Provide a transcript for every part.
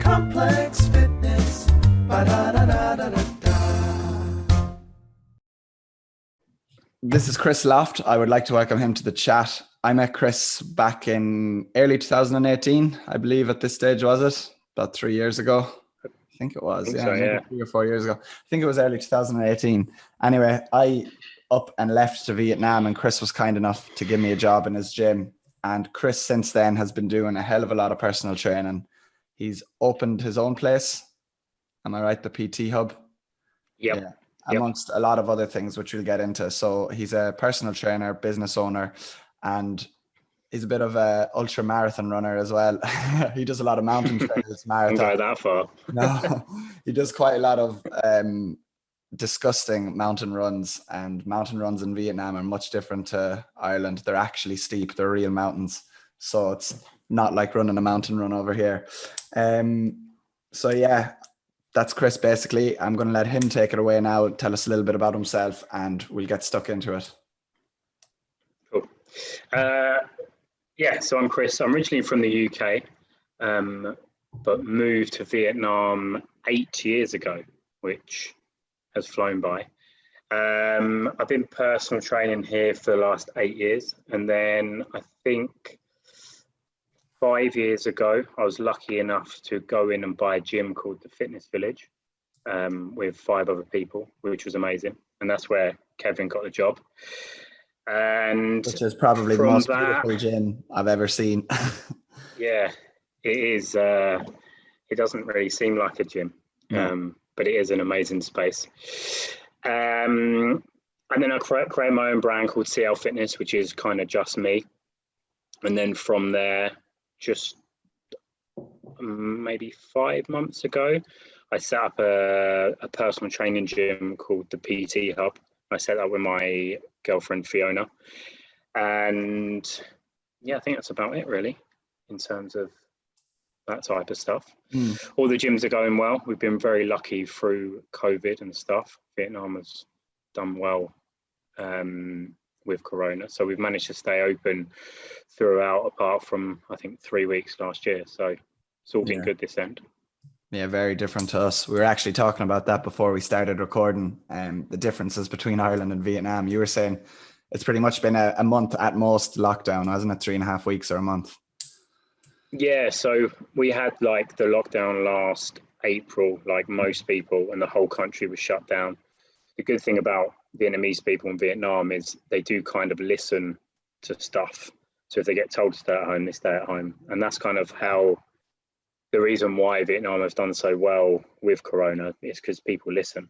Complex Fitness. Ba-da-da-da-da-da-da. This is Chris Loft. I would like to welcome him to the chat. I met Chris back in early 2018, I believe at this stage, was it? About 3 years ago. I think it was, so, maybe 3 or 4 years ago. I think it was early 2018. Anyway, I up and left to Vietnam, and Chris was kind enough to give me a job in his gym. And Chris since then has been doing a hell of a lot of personal training. He's opened his own place. Am I right? The PT Hub? Yep. Yeah. Amongst a lot of other things, which we'll get into. So he's a personal trainer, business owner, and he's a bit of a ultra marathon runner as well. He does a lot of mountain trails, marathon. Don't go that far. No, he does quite a lot of disgusting mountain runs, and mountain runs in Vietnam are much different to Ireland. They're actually steep. They're real mountains. So it's not like running a mountain run over here. So yeah, that's Chris basically. I'm going to let him take it away now, tell us a little bit about himself, and we'll get stuck into it. Cool. Yeah, so I'm Chris. I'm originally from the UK, but moved to Vietnam 8 years ago, which has flown by. I've been personal training here for the last 8 years. And then I think 5 years ago, I was lucky enough to go in and buy a gym called the Fitness Village with 5 other people, which was amazing. And that's where Kevin got the job. And which is probably the most beautiful gym I've ever seen. Yeah, it is. It doesn't really seem like a gym, but it is an amazing space. And then I created my own brand called CL Fitness, which is kind of just me. And then from there, just maybe 5 months ago, I set up a personal training gym called the PT Hub. I set that with my girlfriend, Fiona. And yeah, I think that's about it really, in terms of that type of stuff. All the gyms are going well. We've been very lucky through COVID and stuff. Vietnam has done well with Corona. So we've managed to stay open throughout, apart from, I think, 3 weeks last year. So it's all been good this end. Yeah, very different to us. We were actually talking about that before we started recording, the differences between Ireland and Vietnam. You were saying it's pretty much been a month at most lockdown, hasn't it? 3.5 weeks or a month. Yeah, so we had like the lockdown last April, like most people, and the whole country was shut down. The good thing about Vietnamese people in Vietnam is they do kind of listen to stuff. So if they get told to stay at home, they stay at home. And that's kind of how the reason why Vietnam has done so well with Corona is because people listen,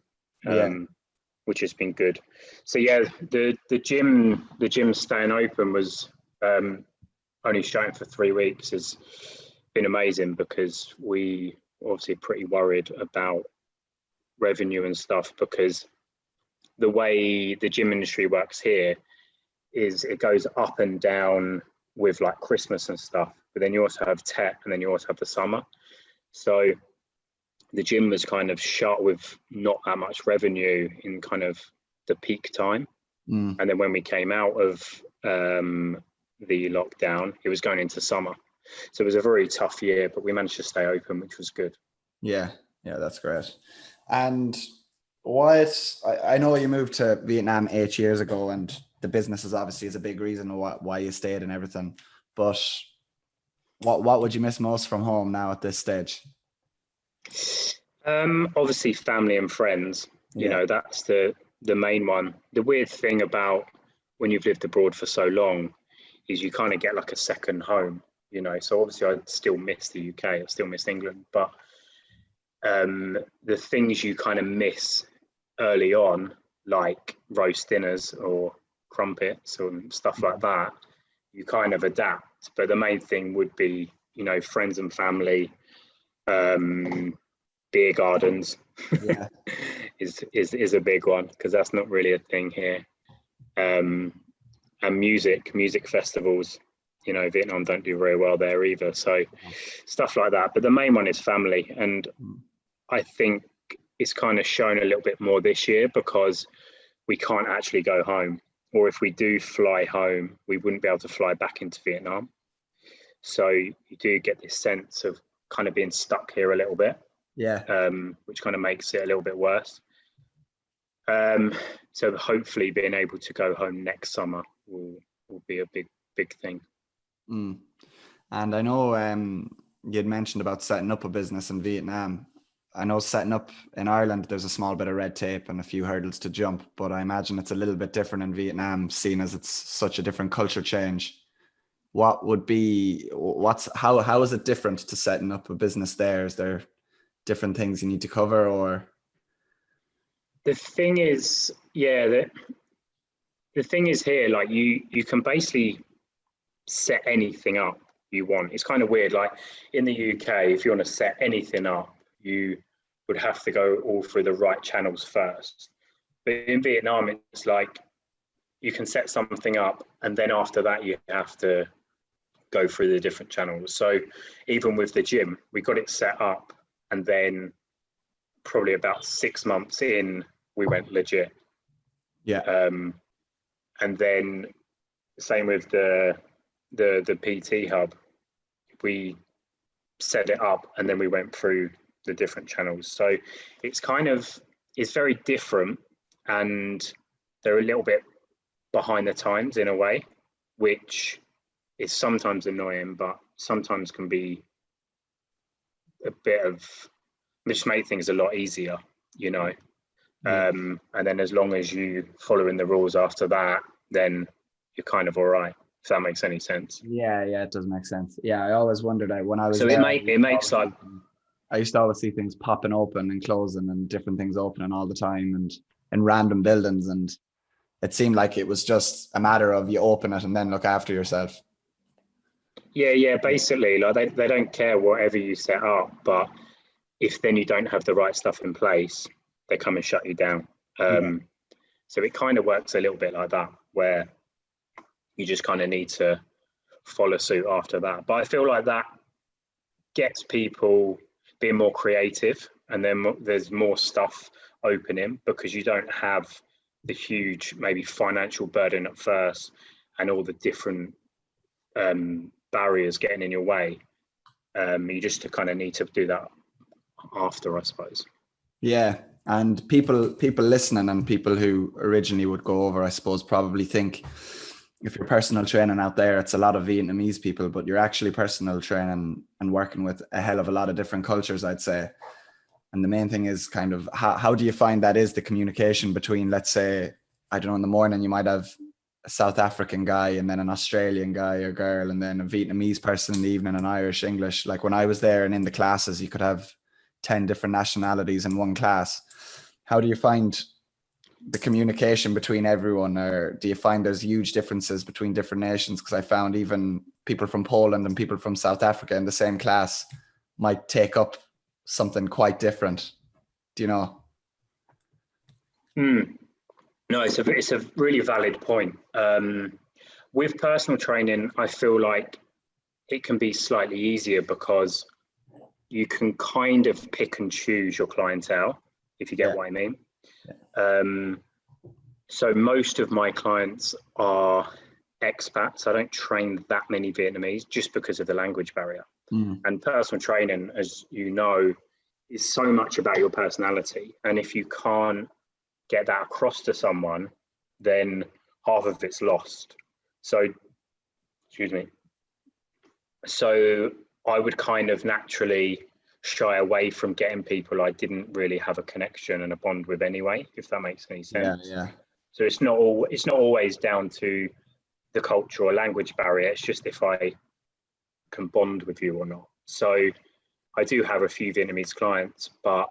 which has been good. So yeah, the gym staying open was only showing for 3 weeks has been amazing, because we obviously pretty worried about revenue and stuff, because the way the gym industry works here is it goes up and down with like Christmas and stuff, but then you also have Tet, and then you also have the summer. So the gym was kind of shut with not that much revenue in kind of the peak time. And then when we came out of the lockdown, it was going into summer. So it was a very tough year, but we managed to stay open, which was good. Yeah, that's great. And I know you moved to Vietnam 8 years ago, and the business is obviously a big reason why you stayed and everything, but what would you miss most from home now at this stage? Obviously family and friends. You know, that's the main one. The weird thing about when you've lived abroad for so long is you kind of get like a second home, you know. So obviously I still miss the UK, I still miss England, but the things you kind of miss early on, like roast dinners or crumpets or stuff like that, you kind of adapt. But the main thing would be, you know, friends and family, beer gardens is a big one, because that's not really a thing here. And music festivals, you know, Vietnam don't do very well there either. So stuff like that. But the main one is family. And I think it's kind of shown a little bit more this year, because we can't actually go home. Or if we do fly home, we wouldn't be able to fly back into Vietnam. So you do get this sense of kind of being stuck here a little bit. Yeah. Which kind of makes it a little bit worse. So hopefully being able to go home next summer will be a big thing. And I know you'd mentioned about setting up a business in Vietnam. I know setting up in Ireland, there's a small bit of red tape and a few hurdles to jump, but I imagine it's a little bit different in Vietnam, seeing as it's such a different culture change. How is it different to setting up a business there? Is there different things you need to cover, or? The thing is, the thing is here, like you can basically set anything up you want. It's kind of weird. Like in the UK, if you want to set anything up, you would have to go all through the right channels first. But in Vietnam, it's like you can set something up, and then after that, you have to go through the different channels. So even with the gym, we got it set up, and then probably about 6 months in, we went legit. Yeah. And then same with the PT hub, we set it up, and then we went through the different channels. So it's very different, and they're a little bit behind the times in a way, which is sometimes annoying, but sometimes can be a bit of, which made things a lot easier, you know. Yeah. And then as long as you following the rules after that, then you're kind of all right, if that makes any sense. Yeah, it does make sense. Yeah, I always wondered when I was so there, it makes like, I used to always see things popping open and closing and different things opening all the time and in random buildings, and it seemed like it was just a matter of you open it and then look after yourself. Yeah, basically, like they don't care whatever you set up, but if then you don't have the right stuff in place, they come and shut you down. So it kind of works a little bit like that, where you just kind of need to follow suit after that. But I feel like that gets people being more creative, and then there's more stuff opening, because you don't have the huge maybe financial burden at first and all the different barriers getting in your way. You just kind of need to do that after, I suppose. Yeah, and people listening and people who originally would go over, I suppose, probably think if you're personal training out there, it's a lot of Vietnamese people, but you're actually personal training and working with a hell of a lot of different cultures, I'd say. And the main thing is kind of how do you find that is the communication between, let's say, I don't know, in the morning you might have a South African guy and then an Australian guy or girl and then a Vietnamese person in the evening and Irish, English. Like when I was there and in the classes, you could have 10 different nationalities in one class. How do you find the communication between everyone, or do you find there's huge differences between different nations? Because I found even people from Poland and people from South Africa in the same class might take up something quite different. Do you know? No, it's a really valid point. With personal training, I feel like it can be slightly easier because you can kind of pick and choose your clientele, if you get what I mean. So most of my clients are expats. I don't train that many Vietnamese just because of the language barrier. And personal training, as you know, is so much about your personality. And if you can't get that across to someone, then half of it's lost. So, So I would kind of naturally shy away from getting people I didn't really have a connection and a bond with anyway, if that makes any sense. Yeah. So it's not always down to the culture or language barrier. It's just if I can bond with you or not. So I do have a few Vietnamese clients, but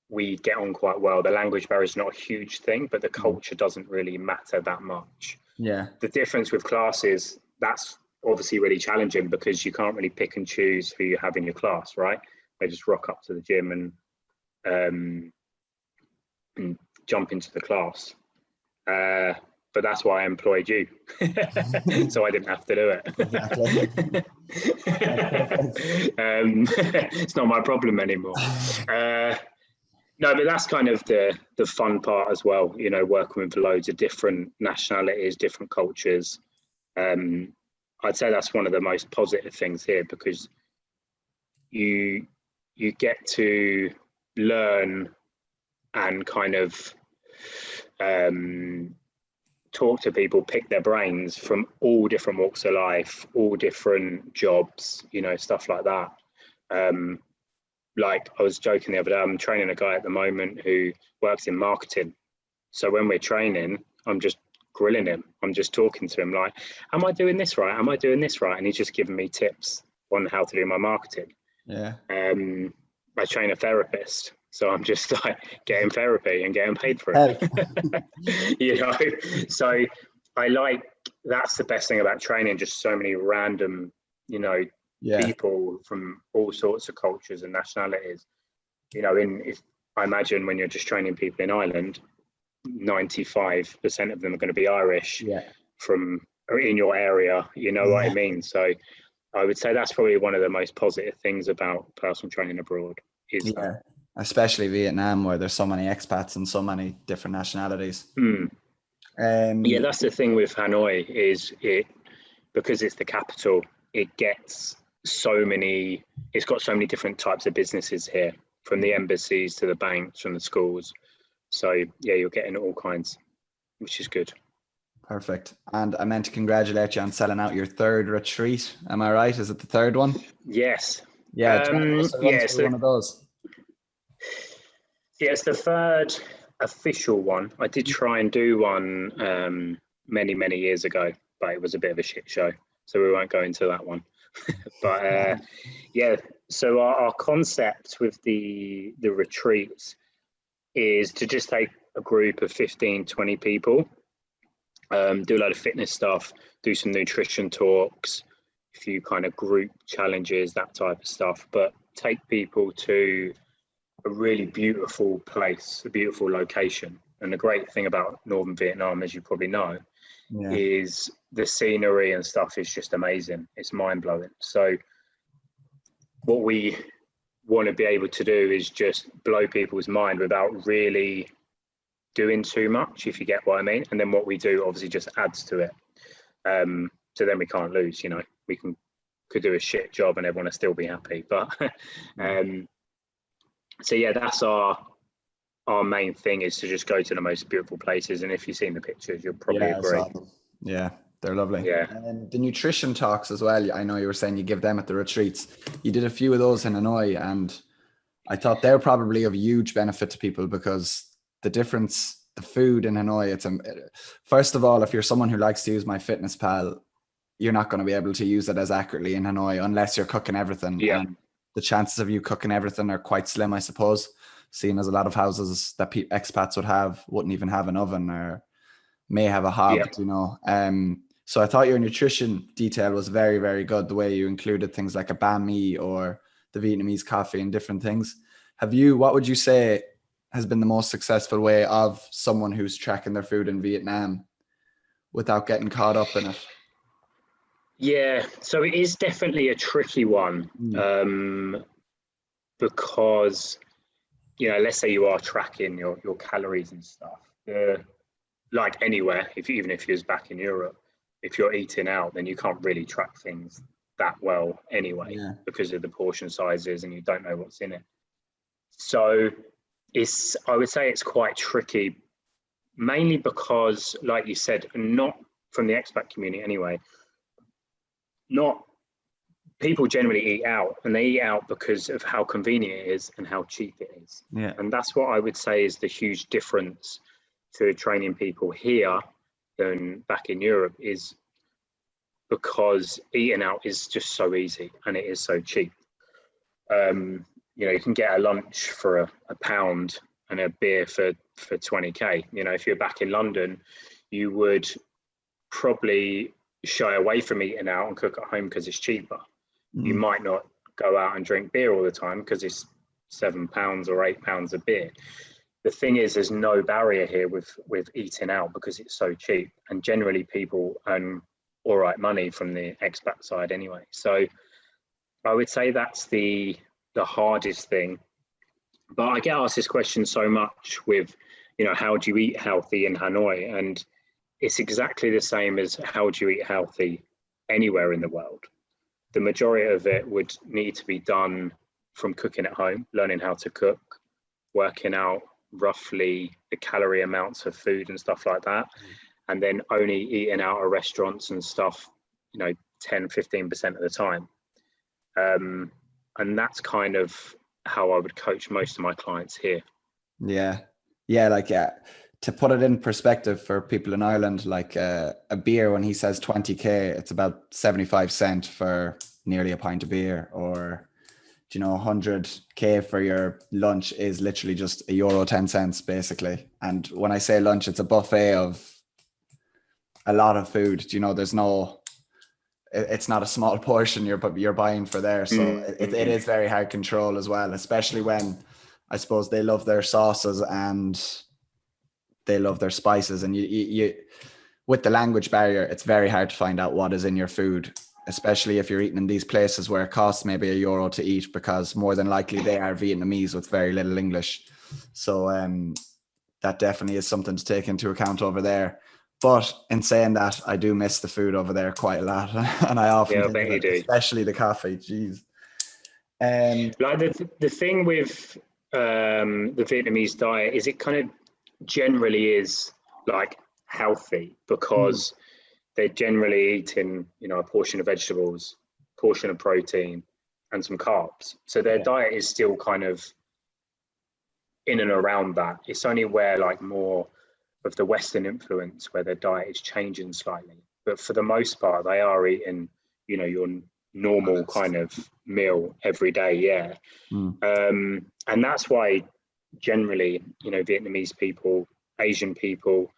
we get on quite well. The language barrier is not a huge thing, but the culture doesn't really matter that much. Yeah. The difference with classes, that's obviously really challenging because you can't really pick and choose who you have in your class, right? They just rock up to the gym and jump into the class. But that's why I employed you, so I didn't have to do it. Exactly. It's not my problem anymore. No, but that's kind of the fun part as well, you know, working with loads of different nationalities, different cultures. I'd say that's one of the most positive things here, because you get to learn and kind of talk to people, pick their brains from all different walks of life, all different jobs, you know, stuff like that. Like I was joking the other day, I'm training a guy at the moment who works in marketing. So when we're training, I'm just grilling him. I'm just talking to him like, am I doing this right? Am I doing this right? And he's just giving me tips on how to do my marketing. Yeah. I train a therapist. So I'm just like getting therapy and getting paid for it. You know, so I like, that's the best thing about training, just so many random, you know, people from all sorts of cultures and nationalities. You know, if I imagine when you're just training people in Ireland, 95% of them are going to be Irish from in your area, you know what I mean? So I would say that's probably one of the most positive things about personal training abroad is that. Especially Vietnam, where there's so many expats and so many different nationalities. Yeah, that's the thing with Hanoi is because it's the capital, it gets so many, it's got so many different types of businesses here, from the embassies to the banks, from the schools. So yeah, you're getting all kinds, which is good. Perfect. And I meant to congratulate you on selling out your third retreat. Am I right? Is it the third one? Yes. Yeah. One of those. Yeah, it's the third official one. I did try and do one many years ago, but it was a bit of a shit show, so we won't go into that one. But yeah, so our concept with the retreats is to just take a group of 15, 20 people, do a lot of fitness stuff, do some nutrition talks, a few kind of group challenges, that type of stuff, but take people to a really beautiful place, a beautiful location. And the great thing about northern Vietnam, as you probably know, is the scenery and stuff is just amazing. It's mind-blowing. So what we want to be able to do is just blow people's mind without really doing too much, if you get what I mean. And then what we do obviously just adds to it. So then we can't lose, you know. We could do a shit job and everyone will still be happy. But so yeah, that's our main thing, is to just go to the most beautiful places. And if you've seen the pictures, you'll probably agree. Yeah, they're lovely. Yeah. And the nutrition talks as well. I know you were saying you give them at the retreats. You did a few of those in Hanoi, and I thought they're probably of huge benefit to people because the difference, the food in Hanoi, first of all, if you're someone who likes to use MyFitnessPal, you're not going to be able to use it as accurately in Hanoi unless you're cooking everything. Yeah. And the chances of you cooking everything are quite slim, I suppose, seeing as a lot of houses that expats would have wouldn't even have an oven or may have a hob, you know. So I thought your nutrition detail was very, very good. The way you included things like a banh mi or the Vietnamese coffee and different things. What would you say has been the most successful way of someone who's tracking their food in Vietnam without getting caught up in it? Yeah, so it is definitely a tricky one, because, you know, let's say you are tracking your calories and stuff. Like anywhere, even if you was back in Europe, if you're eating out, then you can't really track things that well anyway, because of the portion sizes and you don't know what's in it. So I would say it's quite tricky, mainly because, like you said, not from the expat community anyway, people generally eat out, and they eat out because of how convenient it is and how cheap it is. Yeah. And that's what I would say is the huge difference to training people here than back in Europe, is because eating out is just so easy and it is so cheap. You know, you can get a lunch for a pound and a beer for 20k. You know, if you're back in London, you would probably shy away from eating out and cook at home because it's cheaper. You might not go out and drink beer all the time because it's £7 or £8 a beer. The thing is, there's no barrier here with eating out because it's so cheap, and generally people earn all right money from the expat side anyway. So I would say that's the hardest thing. But I get asked this question so much with, you know, how do you eat healthy in Hanoi? And it's exactly the same as how do you eat healthy anywhere in the world. the majority of it would need to be done from cooking at home, learning how to cook, working out roughly the calorie amounts of food and stuff like that, and then only eating out at restaurants and stuff, 10-15% of the time. And that's kind of how I would coach most of my clients here. Yeah. To put it in perspective for people in Ireland, like a beer, when he says 20k, it's about 75 cents for nearly a pint of beer, or 100k for your lunch is literally just euro 10 cents basically. And when I say lunch, it's a buffet of a lot of food. It's not a small portion you're buying for there. So it is very hard control as well, especially when I suppose they love their sauces and they love their spices. And you with the language barrier, it's very hard to find out what is in your food, especially if you're eating in these places where it costs maybe €1 to eat, because more than likely they are Vietnamese with very little English. So that definitely is something to take into account over there. But in saying that, I do miss the food over there quite a lot, and I often I bet you do. especially the coffee. Jeez. Like the thing with the Vietnamese diet is it kind of generally is like healthy, because they're generally eating, a portion of vegetables, portion of protein, and some carbs. So their diet is still kind of in and around that. It's only where like more of the Western influence where their diet is changing slightly. But for the most part, they are eating, your normal kind of meal every day. Yeah. And that's why generally, Vietnamese people, Asian people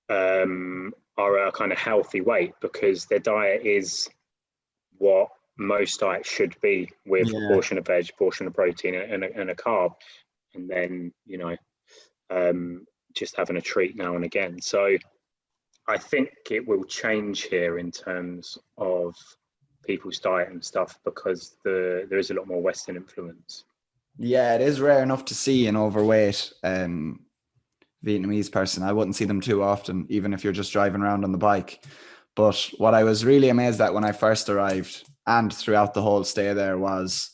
are a kind of healthy weight, because their diet is what most diets should be, with a portion of veg, portion of protein, and a carb, and then just having a treat now and again. So I think it will change here in terms of people's diet and stuff, because there is a lot more Western influence. Yeah, it is rare enough to see an overweight Vietnamese person. I wouldn't see them too often, even if you're just driving around on the bike. But what I was really amazed at when I first arrived and throughout the whole stay there was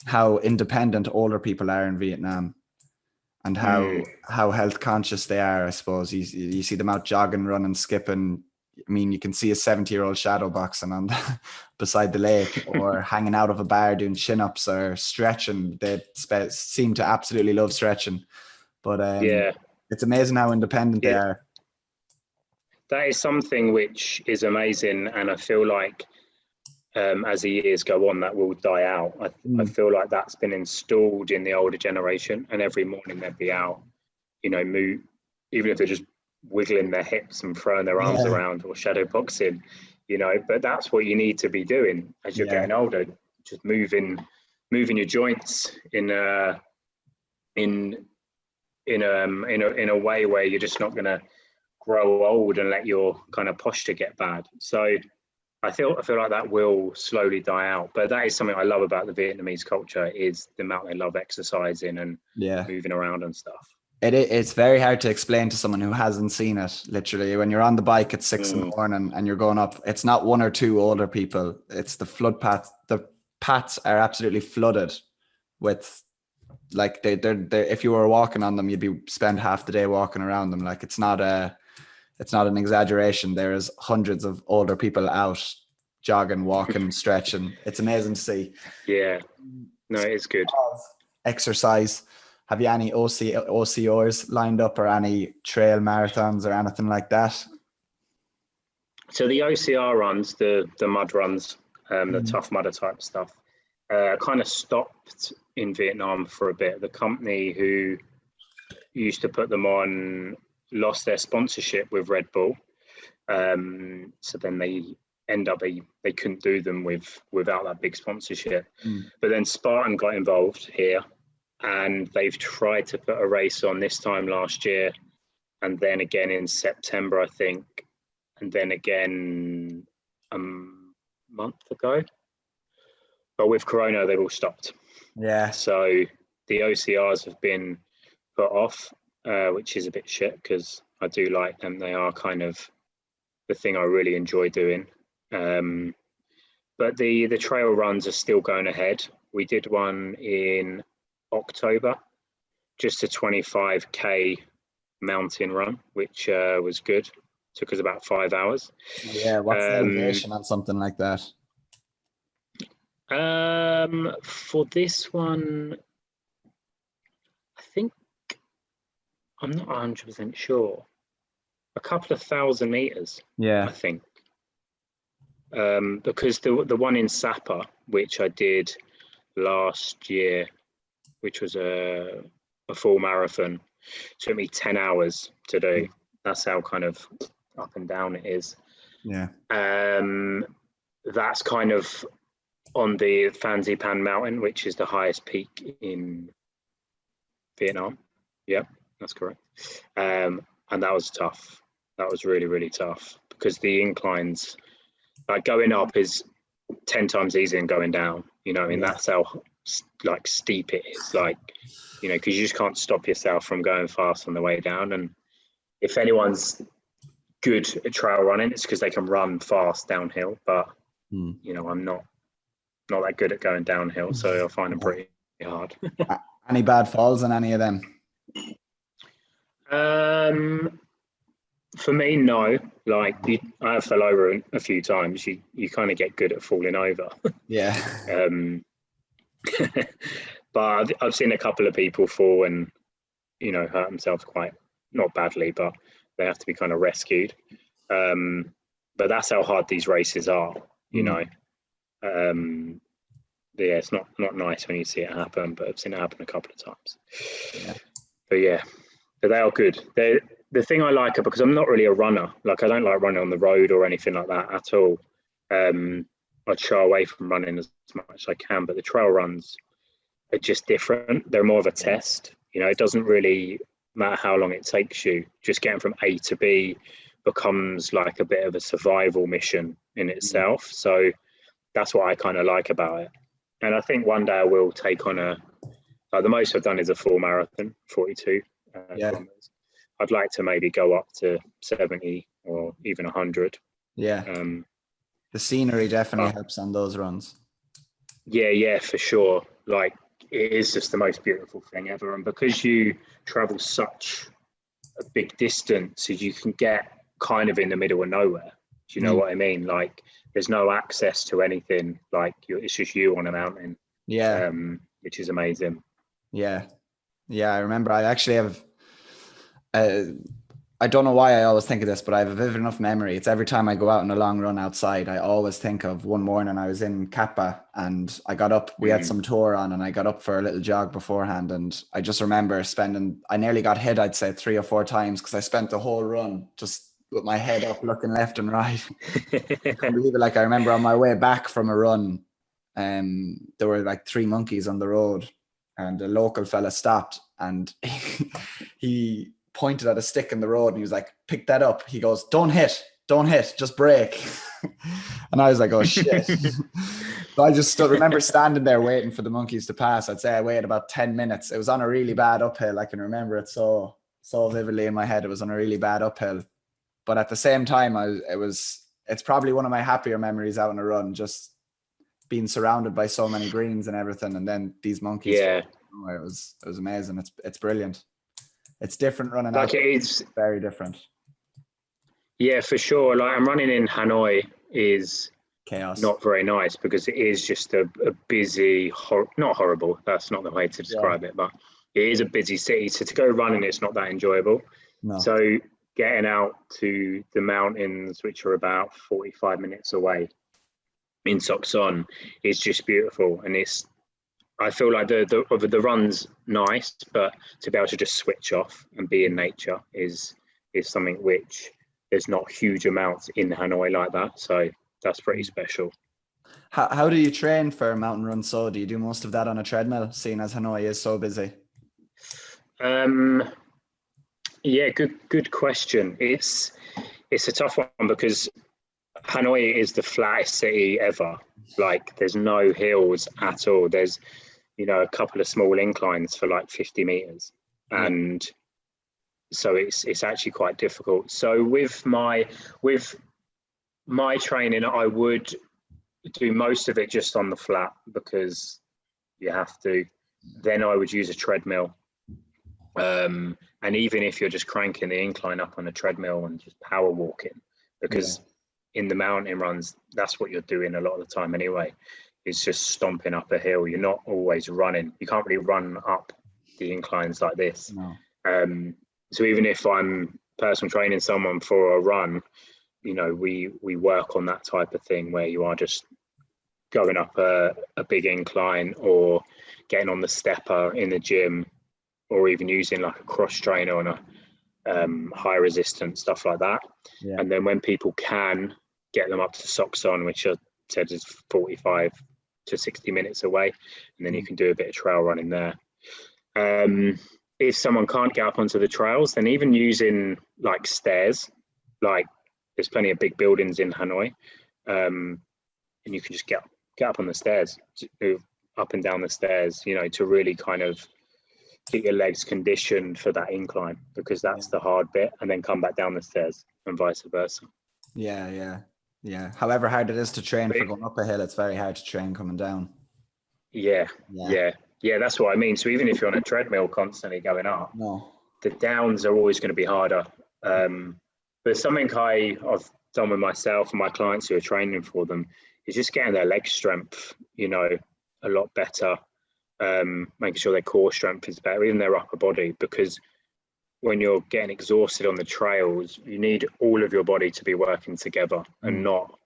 how independent older people are in Vietnam, and how health conscious they are. I suppose you see them out jogging, running, skipping. I mean, you can see a 70-year-old shadow boxing on beside the lake, or hanging out of a bar doing chin-ups or stretching. They seem to absolutely love stretching. But it's amazing how independent they are. That is something which is amazing, and I feel like as the years go on, that will die out. I feel like that's been installed in the older generation, and every morning they'd be out, move, even if they're just wiggling their hips and throwing their arms around, or shadow boxing, but that's what you need to be doing as you're getting older, just moving your joints in a way where you're just not going to grow old and let your kind of posture get bad. So I feel like that will slowly die out. But that is something I love about the Vietnamese culture, is the amount they love exercising and moving around and stuff. It's very hard to explain to someone who hasn't seen it. Literally, when you're on the bike at 6 in the morning and you're going up, it's not one or two older people. It's the flood paths. The paths are absolutely flooded with, like, they're if you were walking on them, you'd spend half the day walking around them. Like, it's not an exaggeration. There's hundreds of older people out jogging, walking, stretching. It's amazing to see. Yeah, no, it's good. Exercise. Have you any OCRs lined up, or any trail marathons or anything like that? So the OCR runs, the mud runs, the Tough Mudder type stuff, kind of stopped in Vietnam for a bit. The company who used to put them on lost their sponsorship with Red Bull. So then they couldn't do them without that big sponsorship. But then Spartan got involved here, and they've tried to put a race on this time last year, and then again in September, I think, and then again a month ago. But with Corona, they've all stopped. Yeah. So the OCRs have been put off, which is a bit shit, because I do like them. They are kind of the thing I really enjoy doing. but the trail runs are still going ahead. We did one in October, just a 25k mountain run, which was good. Took us about 5 hours. Yeah, what's the elevation on something like that? For this one, I think I'm not 100% sure. A couple of 1,000 meters, Yeah. I think. Because the one in Sapa, which I did last year, which was a full marathon, took me 10 hours to do. That's how kind of up and down it is. Yeah. That's kind of on the Phan Xipang mountain, which is the highest peak in Vietnam. Yeah, that's correct. And that was tough. That was really, really tough because the inclines, like going up is 10 times easier than going down. You know, I mean, that's how like steep it is. Like, you know, because you just can't stop yourself from going fast on the way down. And if anyone's good at trail running, it's because they can run fast downhill. But you know, I'm not that good at going downhill, so I find them pretty hard. Any bad falls on any of them? For me, no. Like I fell over a few times. You kind of get good at falling over. Yeah. But I've seen a couple of people fall and, you know, hurt themselves quite, not badly, but they have to be kind of rescued. But that's how hard these races are, you know. Yeah, it's not nice when you see it happen, but I've seen it happen a couple of times. Yeah. But they are good. The thing I like, because I'm not really a runner, like I don't like running on the road or anything like that at all. I'd shy away from running as much as I can, but the trail runs are just different. They're more of a test. You know, it doesn't really matter how long it takes you. Just getting from A to B becomes like a bit of a survival mission in itself. So that's what I kind of like about it. And I think one day I will take on the most I've done is a full marathon, 42 kilometers. I'd like to maybe go up to 70 or even 100. Yeah. The scenery definitely helps on those runs. Yeah, for sure. Like it is just the most beautiful thing ever. And because you travel such a big distance, you can get kind of in the middle of nowhere. Do you know what I mean? Like there's no access to anything. Like it's just you on a mountain. Yeah. Which is amazing. Yeah. I remember I actually have, I don't know why I always think of this, but I have a vivid enough memory. It's every time I go out on a long run outside, I always think of one morning I was in Kappa and I got up, we had some tour on and I got up for a little jog beforehand. And I just remember I nearly got hit, I'd say 3 or 4 times because I spent the whole run just with my head up looking left and right. I couldn't believe it. Like I remember on my way back from a run, there were like 3 monkeys on the road and a local fella stopped and he pointed at a stick in the road and he was like, pick that up. He goes, don't hit, just brake. And I was like, oh shit. So I just remember standing there waiting for the monkeys to pass. I'd say I waited about 10 minutes. It was on a really bad uphill. I can remember it so vividly in my head. It was on a really bad uphill. But at the same time, it's probably one of my happier memories out on a run, just being surrounded by so many greens and everything. And then these monkeys. Yeah. It was amazing. It's brilliant. It's different running like out. It's very different. Yeah, for sure. Like I'm running in Hanoi is chaos. Not very nice because it is just a busy, not horrible. That's not the way to describe it, but it is a busy city. So to go running, it's not that enjoyable. No. So getting out to the mountains, which are about 45 minutes away in Sok Son, is just beautiful. And I feel like the run's nice, but to be able to just switch off and be in nature is something which there's not huge amounts in Hanoi like that. So that's pretty special. How do you train for a mountain run? So do you do most of that on a treadmill, seeing as Hanoi is so busy? Yeah, good question. It's a tough one because Hanoi is the flattest city ever. Like there's no hills at all. There's, a couple of small inclines for like 50 meters. And so it's actually quite difficult. So with my training, I would do most of it just on the flat because you have to. Then I would use a treadmill. And even if you're just cranking the incline up on a treadmill and just power walking, because in the mountain runs, that's what you're doing a lot of the time anyway. It's just stomping up a hill. You're not always running. You can't really run up the inclines like this. No. So even if I'm personal training someone for a run, we work on that type of thing where you are just going up a big incline or getting on the stepper in the gym, or even using like a cross trainer on a high resistance, stuff like that. Yeah. And then when people can get them up to socks on, which I said is 45 to 60 minutes away, and then you can do a bit of trail running there. If someone can't get up onto the trails, then even using like stairs, like there's plenty of big buildings in Hanoi, and you can just get up on the stairs, move up and down the stairs, to really kind of get your legs conditioned for that incline, because that's the hard bit, and then come back down the stairs and vice versa. Yeah. However hard it is to train for going up a hill, it's very hard to train coming down. Yeah. That's what I mean. So even if you're on a treadmill constantly going up, the downs are always going to be harder. But something I've done with myself and my clients who are training for them is just getting their leg strength, a lot better, making sure their core strength is better, even their upper body, because when you're getting exhausted on the trails, you need all of your body to be working together and not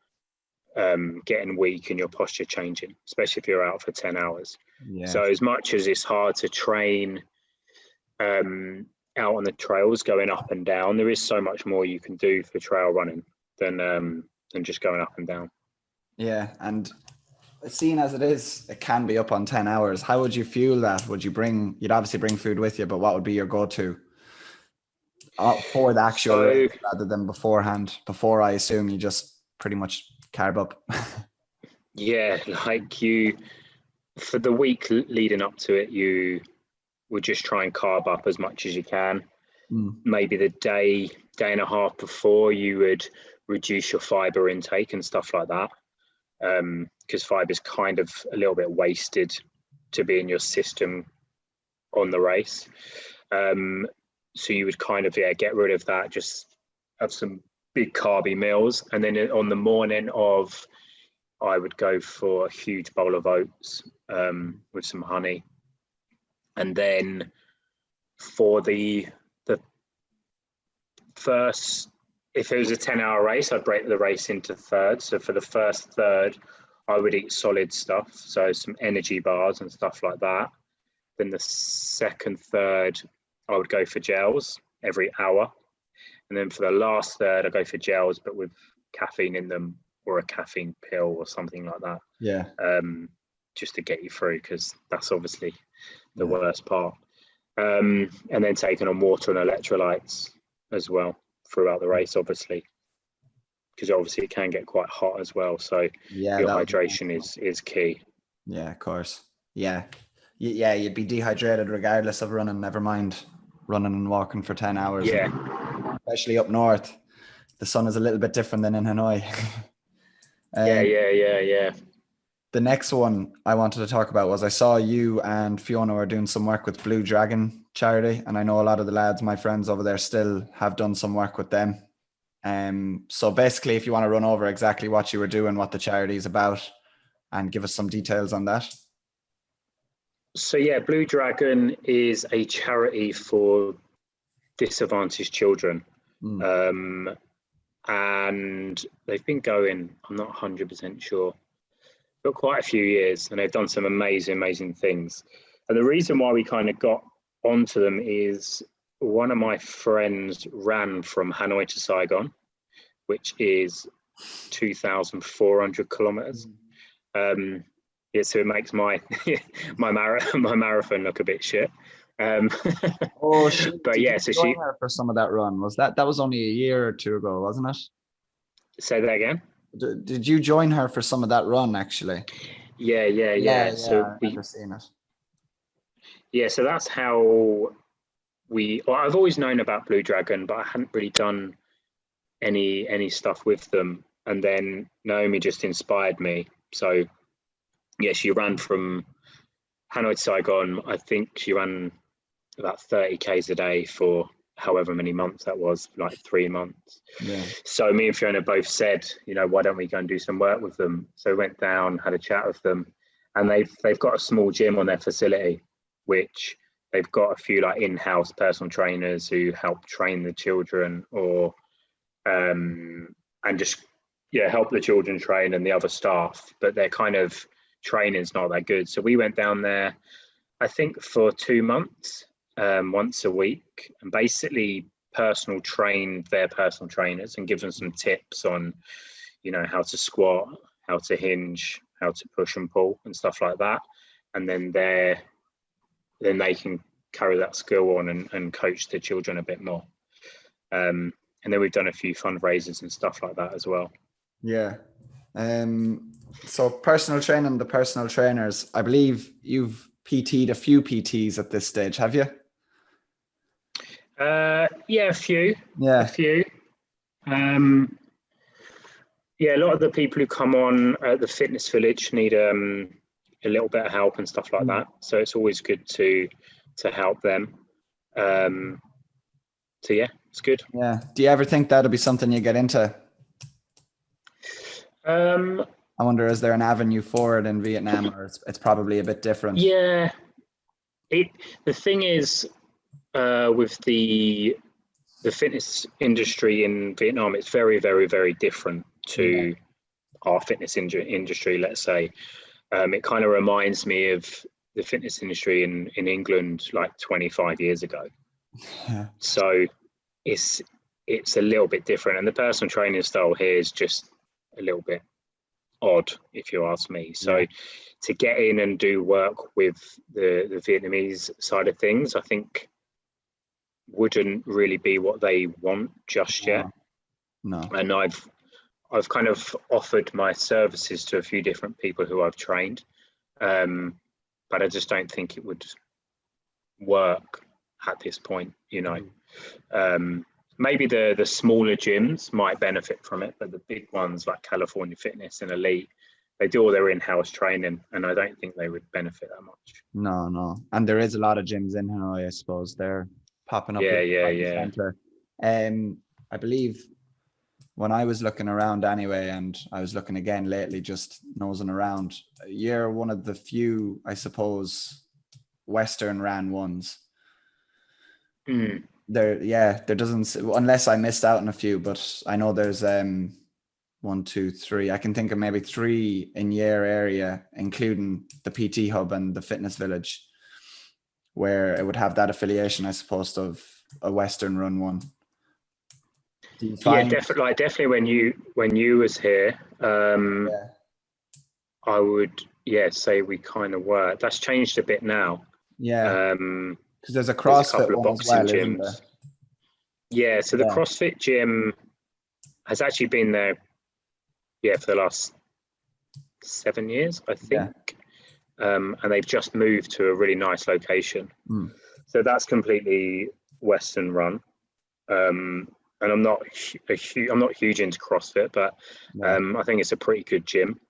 getting weak and your posture changing, especially if you're out for 10 hours. So as much as it's hard to train out on the trails going up and down, there is so much more you can do for trail running than just going up and down. Yeah, and seeing as it is, it can be up on 10 hours. How would you fuel that? You'd obviously bring food with you, but what would be your go-to for the actual race rather than beforehand? Before, I assume you just pretty much carb up. Yeah, like for the week leading up to it, you would just try and carb up as much as you can. Maybe the day and a half before, you would reduce your fiber intake and stuff like that, because fiber is kind of a little bit wasted to be in your system on the race. So you would kind of get rid of that, just have some big carby meals, and then on the morning of, I would go for a huge bowl of oats with some honey. And then for the first, if it was a 10-hour race, I'd break the race into thirds. So for the first third, I would eat solid stuff, so some energy bars and stuff like that. Then the second third, I would go for gels every hour. And then for the last third, I go for gels, but with caffeine in them, or a caffeine pill or something like that. Yeah. Just to get you through, because that's obviously the worst part. And then taking on water and electrolytes as well throughout the race, obviously, because obviously it can get quite hot as well. So your hydration is key. Yeah, of course. Yeah, you'd be dehydrated regardless of running, never mind running and walking for 10 hours. Yeah. Especially up north. The sun is a little bit different than in Hanoi. Yeah. The next one I wanted to talk about was, I saw you and Fiona were doing some work with Blue Dragon charity, and I know a lot of the lads, my friends over there, still have done some work with them. So basically, if you want to run over exactly what you were doing, what the charity is about, and give us some details on that. So yeah, Blue Dragon is a charity for disadvantaged children. And they've been going, I'm not 100% sure, but quite a few years, and they've done some amazing things. And the reason why we kind of got onto them is one of my friends ran from Hanoi to Saigon, which is 2,400 kilometers. So it makes my my marathon look a bit shit. Oh shit! But yeah, so she her for some of that run, that was only a year or two ago, wasn't it? Say that again. Did you join her for some of that run actually? Yeah. So I've never seen it. Yeah, so that's how I've always known about Blue Dragon, but I hadn't really done any stuff with them. And then Naomi just inspired me So yeah, she ran from Hanoi to Saigon. I think she ran about 30 Ks a day for however many months that was, like 3 months. Yeah. So me and Fiona both said, why don't we go and do some work with them? So we went down, had a chat with them, and they've got a small gym on their facility, which they've got a few like in-house personal trainers who help train the children, or and just help the children train and the other staff, but their kind of training's not that good. So we went down there, I think for 2 months, once a week, and basically trained their personal trainers and give them some tips on, how to squat, how to hinge, how to push and pull and stuff like that. And then they can carry that skill on and coach the children a bit more. And then we've done a few fundraisers and stuff like that as well. Yeah. So personal training, the personal trainers, I believe you've PT'd a few PTs at this stage, have you? A few. Yeah. A few. A lot of the people who come on at the fitness village need a little bit of help and stuff like that. So it's always good to help them. So yeah, it's good. Yeah. Do you ever think that'll be something you get into? I wonder, is there an avenue for it in Vietnam, or it's probably a bit different? Yeah. The thing is, with the fitness industry in Vietnam, it's very, very, very different to our fitness industry, let's say. It kind of reminds me of the fitness industry in England like 25 years ago. Yeah. So it's a little bit different, and the personal training style here is just a little bit odd, if you ask me. So to get in and do work with the Vietnamese side of things, I think wouldn't really be what they want just yet. No. And I've kind of offered my services to a few different people who I've trained, but I just don't think it would work at this point. Maybe the smaller gyms might benefit from it, but the big ones like California Fitness and Elite, they do all their in-house training, and I don't think they would benefit that much. No. And there is a lot of gyms in Hanoi, I suppose. They're popping up. Yeah. Center. I believe when I was looking around anyway, and I was looking again lately, just nosing around, you're one of the few, I suppose, Western ran ones. There doesn't, unless I missed out on a few, but I know there's 1, 2, 3. I can think of maybe 3 in your area, including the PT hub and the fitness village, where it would have that affiliation, I suppose, of a Western run one. Definitely. When you was here, I would say we kind of were. That's changed a bit now. Yeah. Because there's a CrossFit one as well, gyms. Isn't there? Yeah, so the CrossFit gym has actually been there, for the last 7 years, I think. And they've just moved to a really nice location. So that's completely Western run. And I'm not huge into CrossFit, but I think it's a pretty good gym.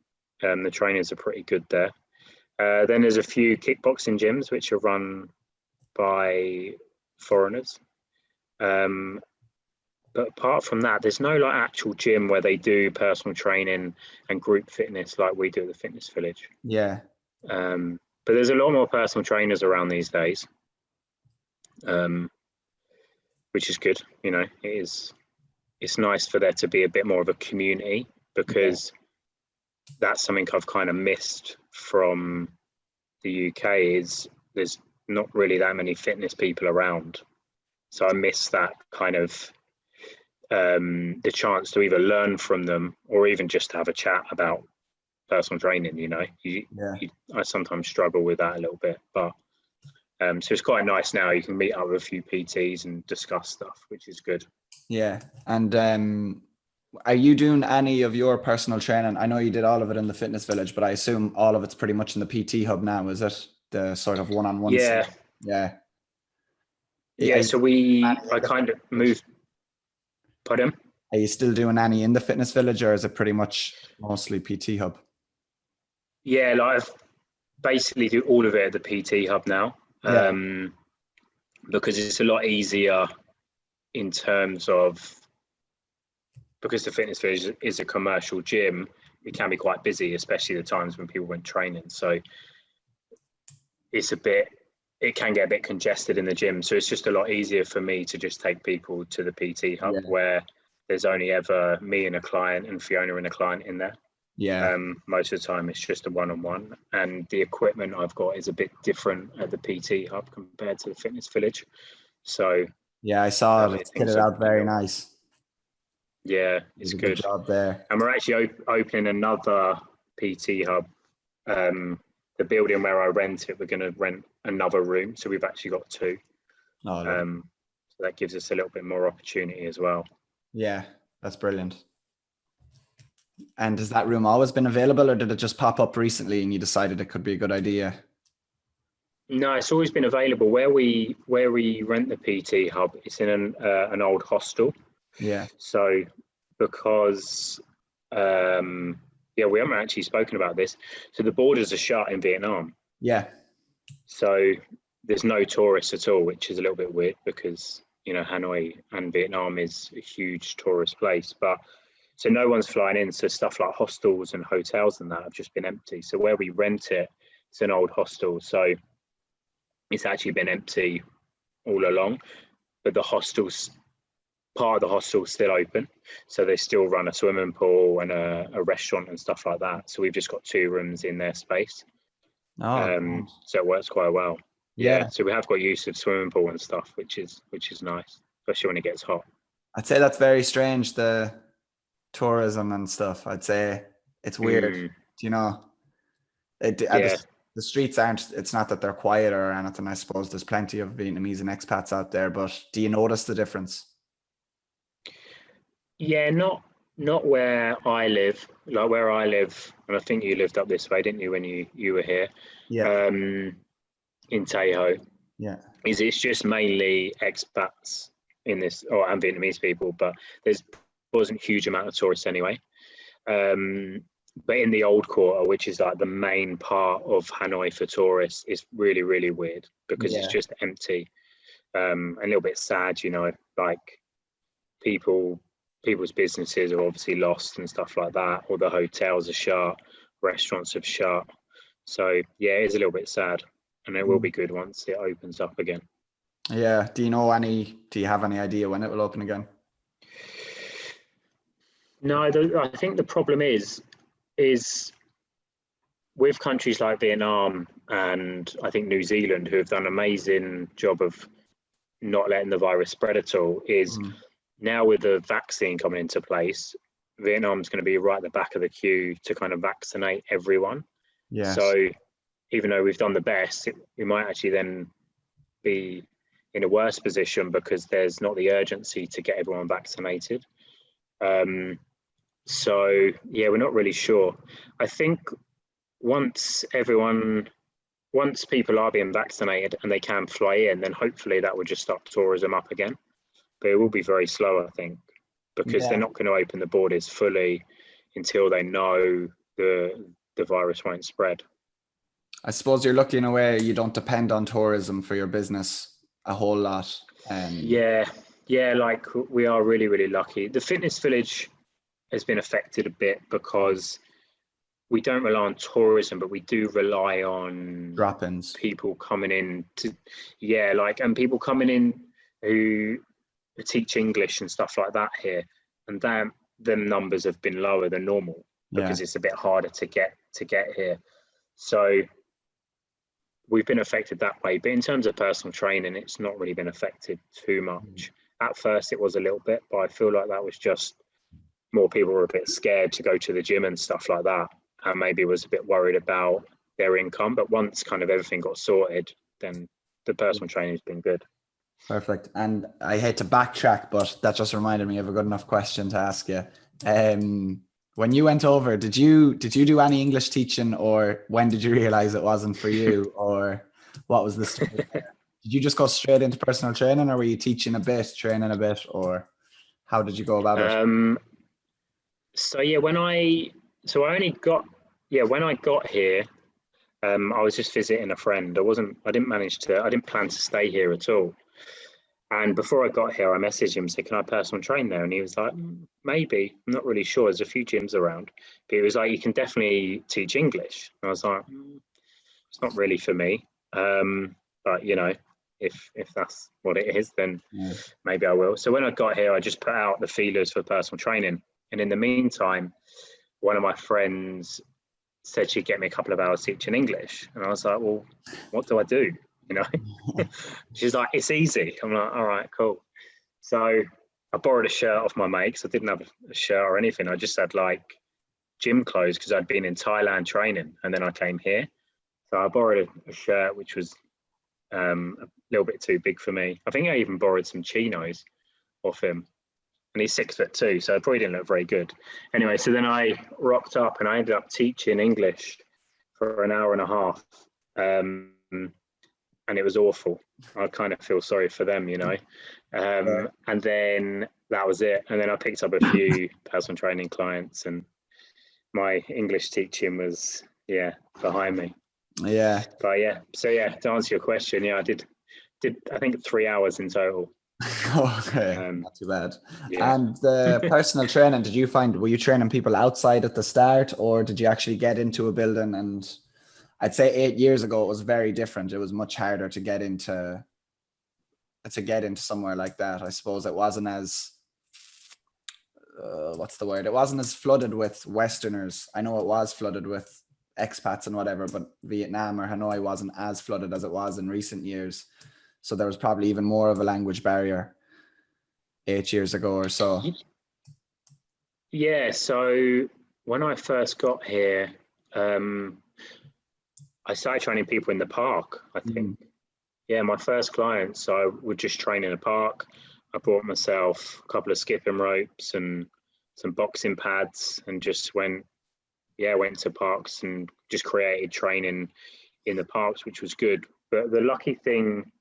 The trainers are pretty good there. Then there's a few kickboxing gyms which are run by foreigners. But apart from that, there's no like actual gym where they do personal training and group fitness like we do at the fitness village. Yeah. But there's a lot more personal trainers around these days, which is good. It's nice for there to be a bit more of a community, because that's something I've kind of missed from the UK. Is there's not really that many fitness people around. So I miss that kind of the chance to either learn from them or even just have a chat about personal training. I sometimes struggle with that a little bit, but so it's quite nice now. You can meet up with a few PTs and discuss stuff, which is good. Yeah. And are you doing any of your personal training? I know you did all of it in the fitness village, but I assume all of it's pretty much in the PT hub now. Is it the sort of one-on-one? Yeah. stuff? Yeah. So I kind of moved. Pardon? Are you still doing any in the fitness village, or is it pretty much mostly PT hub? Yeah, like I've basically do all of it at the PT hub now, Yeah. because it's a lot easier in terms of, because the fitness village is a commercial gym, it can be quite busy, especially the times when people went training. So it can get a bit congested in the gym. So it's just a lot easier for me to just take people to the PT hub, Yeah. where there's only ever me and a client and Fiona and a client in there. Yeah. Most of the time it's just a one-on-one, and the equipment I've got is a bit different at the PT hub compared to the fitness village. So Yeah, I saw that it. made It's things kitted out very nice. Yeah, You it's did a good good. job there. And we're actually opening another PT hub. The building where I rent it, we're going to rent another room. So we've actually got two. Oh, lovely. So that gives us a little bit more opportunity as well. Yeah, that's brilliant. And has that room always been available, or did it just pop up recently and you decided it could be a good idea? No, it's always been available. Where we rent the PT hub, it's in an old hostel. Yeah. So because we haven't actually spoken about this. So the borders are shut in Vietnam. Yeah. So there's no tourists at all, which is a little bit weird because, you know, Hanoi and Vietnam is a huge tourist place. But so no one's flying in. So stuff like hostels and hotels and that have just been empty. So where we rent it, it's an old hostel. So it's actually been empty all along. But the hostels, part of the hostel is still open. So they still run a swimming pool and a restaurant and stuff like that. So we've just got 2 rooms in their space. Oh, So it works quite well. yeah. So we have got use of swimming pool and stuff, which is nice, especially when it gets hot. I'd say that's very strange, the tourism and stuff. I'd say it's weird. You know, the streets aren't, it's not that they're quieter or anything. I suppose there's plenty of Vietnamese and expats out there, but do you notice the difference? Yeah, not where I live. Like where I live, and I think you lived up this way, didn't you, when you were here? Yeah. In Taiho. Yeah. It's just mainly expats in this, and Vietnamese people, but wasn't a huge amount of tourists anyway. But in the old quarter, which is like the main part of Hanoi for tourists, is really, really weird because it's just empty. A little bit sad, you know, like people's businesses are obviously lost and stuff like that, or the hotels are shut, restaurants have shut. So yeah, it is a little bit sad, and it will be good once it opens up again. Yeah. Do you have any idea when it will open again? No, I think the problem is with countries like Vietnam and I think New Zealand, who have done an amazing job of not letting the virus spread at all, is now with the vaccine coming into place, Vietnam's going to be right at the back of the queue to kind of vaccinate everyone. Yes. So even though we've done the best, we might actually then be in a worse position because there's not the urgency to get everyone vaccinated. So yeah, we're not really sure. I think once people are being vaccinated and they can fly in, then hopefully that will just start tourism up again. But it will be very slow, I think, because they're not going to open the borders fully until they know the virus won't spread. I suppose you're lucky in a way you don't depend on tourism for your business a whole lot. Yeah, like we are really, really lucky. The fitness village has been affected a bit because we don't rely on tourism, but we do rely on drop-ins, people coming in and people coming in who teach English and stuff like that here, and them numbers have been lower than normal because it's a bit harder to get here. So we've been affected that way, but in terms of personal training, it's not really been affected too much. At first it was a little bit, but I feel like that was just more people were a bit scared to go to the gym and stuff like that, and maybe was a bit worried about their income. But once kind of everything got sorted, then the personal training has been good. Perfect. And I hate to backtrack, but that just reminded me of a good enough question to ask you. When you went over, did you do any English teaching, or when did you realize it wasn't for you, or what was the story there? Did you just go straight into personal training, or were you teaching a bit, training a bit, or how did you go about it? So yeah, I only got yeah, when I got here, I was just visiting a friend. I didn't plan to stay here at all. And before I got here, I messaged him, said, can I personal train there? And he was like, maybe, I'm not really sure. There's a few gyms around. But he was like, you can definitely teach English. And I was like, it's not really for me. But, you know, if that's what it is, then maybe I will. So when I got here, I just put out the feelers for personal training. And in the meantime, one of my friends said she'd get me a couple of hours teaching English. And I was like, well, what do I do? You know, she's like, it's easy. I'm like, all right, cool. So I borrowed a shirt off my mate because I didn't have a shirt or anything. I just had like gym clothes because I'd been in Thailand training and then I came here. So I borrowed a shirt which was a little bit too big for me. I think I even borrowed some chinos off him. And he's 6'2", so it probably didn't look very good. Anyway, so then I rocked up and I ended up teaching English for an hour and a half. And it was awful. I kind of feel sorry for them, you know. And then that was it. And then I picked up a few personal training clients and my English teaching was, behind me. Yeah. But so to answer your question, I did I think 3 hours in total. Okay, not too bad. Yeah. And the personal training, were you training people outside at the start, or did you actually get into a building? And I'd say 8 years ago, it was very different. It was much harder to get into somewhere like that. I suppose it wasn't as, what's the word? It wasn't as flooded with Westerners. I know it was flooded with expats and whatever, but Vietnam or Hanoi wasn't as flooded as it was in recent years. So there was probably even more of a language barrier 8 years ago or so. Yeah, so when I first got here, I started training people in the park, I think. Yeah, my first clients, so I would just train in a park. I bought myself a couple of skipping ropes and some boxing pads and just went to parks and just created training in the parks, which was good. But the lucky thing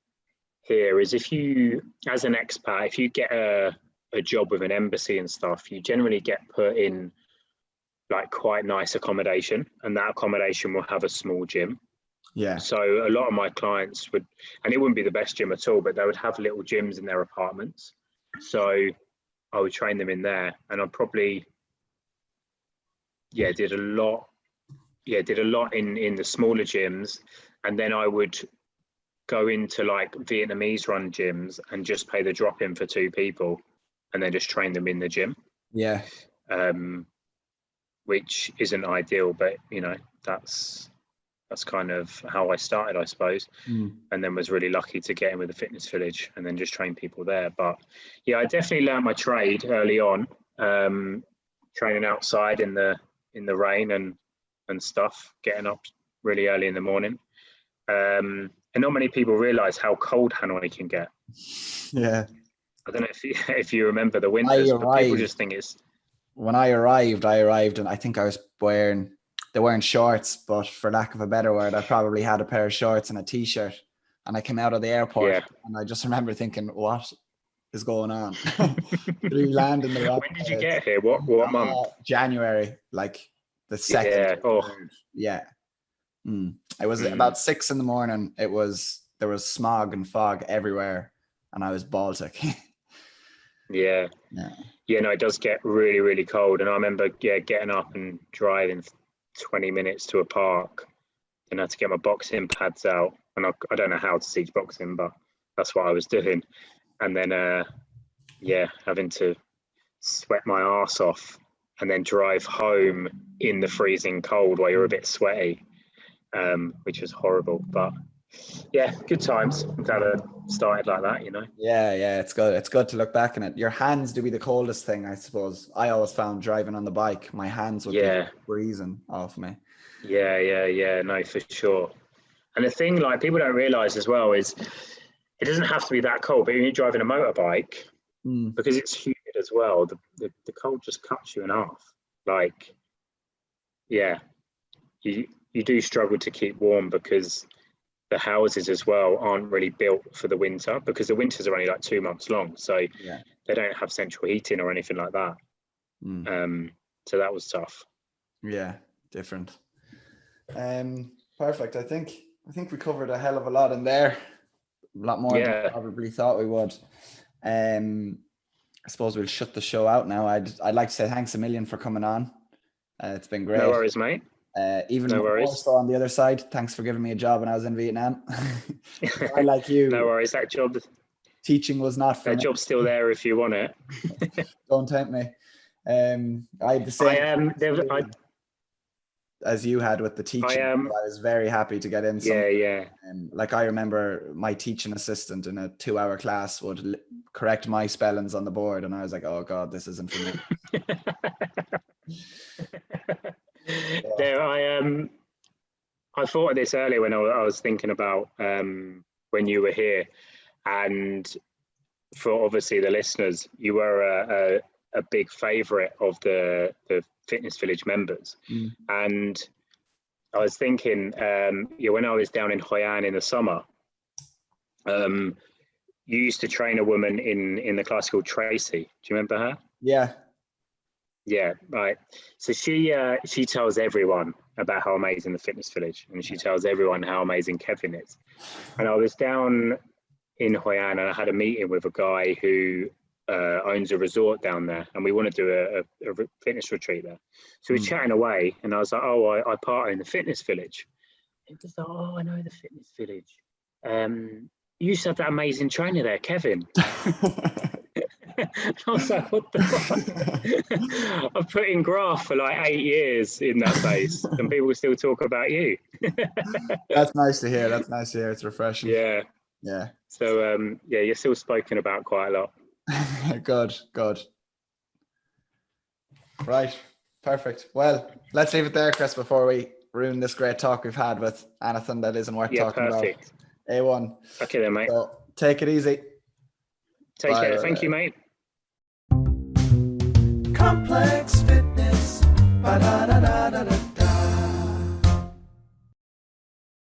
here is if you, as an expat, if you get a job with an embassy and stuff, you generally get put in like quite nice accommodation, and that accommodation will have a small gym. Yeah. So a lot of my clients would, and it wouldn't be the best gym at all, but they would have little gyms in their apartments. So I would train them in there, and I probably, did a lot in the smaller gyms, and then I would go into like Vietnamese run gyms and just pay the drop in for 2 people, and then just train them in the gym. Yeah. Which isn't ideal, but you know, that's kind of how I started, I suppose. And then was really lucky to get in with the fitness village and then just train people there. But I definitely learned my trade early on, training outside in the rain and stuff, getting up really early in the morning. And not many people realize how cold Hanoi can get. Yeah. I don't know if you remember the winters, but people just think it's. When I arrived and I think I was wearing shorts, but for lack of a better word, I probably had a pair of shorts and a t-shirt, and I came out of the airport and I just remember thinking, what is going on? Did we land in the wrong When did you get here? What month? January, like the 2nd. Yeah. It was about 6 a.m. there was smog and fog everywhere, and I was Baltic. Yeah, no, it does get really, really cold. And I remember, getting up and driving 20 minutes to a park, and I had to get my boxing pads out. And I don't know how to teach boxing, but that's what I was doing. And then, having to sweat my arse off and then drive home in the freezing cold while you're a bit sweaty, which was horrible. But good times. I'm glad I started like that, you know. Yeah, it's good to look back on it. Your hands do be the coldest thing, I suppose. I always found driving on the bike, my hands would be freezing off me. No, for sure. And the thing, like, people don't realize as well is it doesn't have to be that cold, but when you're driving a motorbike, because it's humid as well, the cold just cuts you in half. Like, you do struggle to keep warm because the houses as well aren't really built for the winter, because the winters are only like 2 months long. So they don't have central heating or anything like that. So that was tough. Yeah, different. Perfect. I think we covered a hell of a lot in there. A lot more than I probably thought we would. I suppose we'll shut the show out now. I'd like to say thanks a million for coming on. It's been great. No worries, mate. Even no more worries. so on the other side, thanks for giving me a job when I was in Vietnam. I, like you. No worries. That job. Teaching was not for me. That job's still there if you want it. Don't tempt me. I had the same as you had with the teaching. I was very happy to get in. Yeah. Like I remember my teaching assistant in a 2-hour class would correct my spellings on the board, and I was like, "Oh God, this isn't for me." There, I thought of this earlier when I was thinking about when you were here, and for obviously the listeners, you were a big favourite of the Fitness Village members, and I was thinking, when I was down in Hoi An in the summer, you used to train a woman in the class called Tracy. Do you remember her? Yeah, right. So she tells everyone about how amazing the Fitness Village, and she tells everyone how amazing Kevin is. And I was down in Hoi An, and I had a meeting with a guy who owns a resort down there, and we want to do a fitness retreat there. So we're chatting away, and I was like, "Oh, I partner in the Fitness Village." He was like, "Oh, I know the Fitness Village. You used to have that amazing trainer there, Kevin." I was like, "What the fuck?" I've put in graph for like 8 years in that place, and people still talk about you. That's nice to hear. It's refreshing. Yeah. So you're still spoken about quite a lot. Good. Right. Perfect. Well, let's leave it there, Chris, before we ruin this great talk we've had with anything that isn't worth talking perfect. about. A1. Okay then, mate. So take it easy. Take care. Thank you, mate. Complex fitness. Ba-da-da-da-da-da.